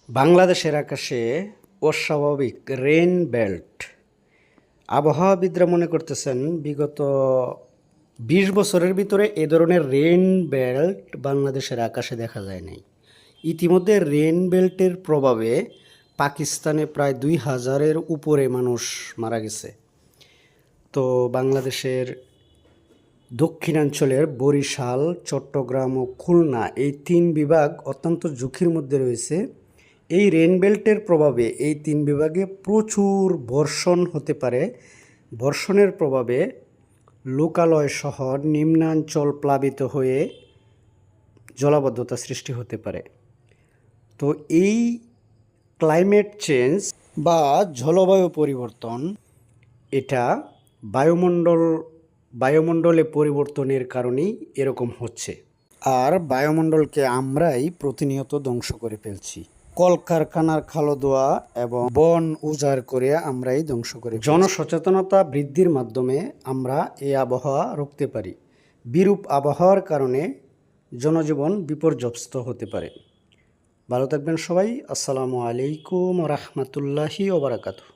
বাংলাদেশের আকাশে অস্বাভাবিক রেইন বেল্ট। আবহাওয়াবিদরা মনে করতেছেন বিগত ২০ বছরের ভিতরে এ ধরনের রেইন বেল্ট বাংলাদেশের আকাশে দেখা যায় নাই। ইতিমধ্যে রেইন বেল্টের প্রভাবে পাকিস্তানে প্রায় ২,০০০-এর উপরে মানুষ মারা গেছে। তো বাংলাদেশের দক্ষিণাঞ্চলের বরিশাল, চট্টগ্রাম ও খুলনা এই ৩ বিভাগ অত্যন্ত ঝুঁকির মধ্যে রয়েছে। এই রেইন বেল্টের প্রভাবে এই ৩ বিভাগে প্রচুর বর্ষণ হতে পারে। বর্ষণের প্রভাবে লোকালয় শহর নিম্নাঞ্চল প্লাবিত হয়ে জলাবদ্ধতা সৃষ্টি হতে পারে। তো এই ক্লাইমেট চেঞ্জ বা জলবায়ু পরিবর্তন এটা বায়ুমণ্ডলে পরিবর্তনের কারণেই এরকম হচ্ছে। আর বায়ুমণ্ডলকে আমরাই প্রতিনিয়ত ধ্বংস করে ফেলছি। কলকারখানার খালদোয়া এবং বন উজাড় করে আমরাই ধ্বংস করে ফেলছি। জনসচেতনতা বৃদ্ধির মাধ্যমে আমরা এই আবহাওয়া রুখতে পারি। বিরূপ আবহাওয়ার কারণে জনজীবন বিপর্যস্ত হতে পারে। ভালো থাকবেন সবাই। আসসালামু আলাইকুম ওয়া রাহমাতুল্লাহি ওয়া বারাকাতুহু।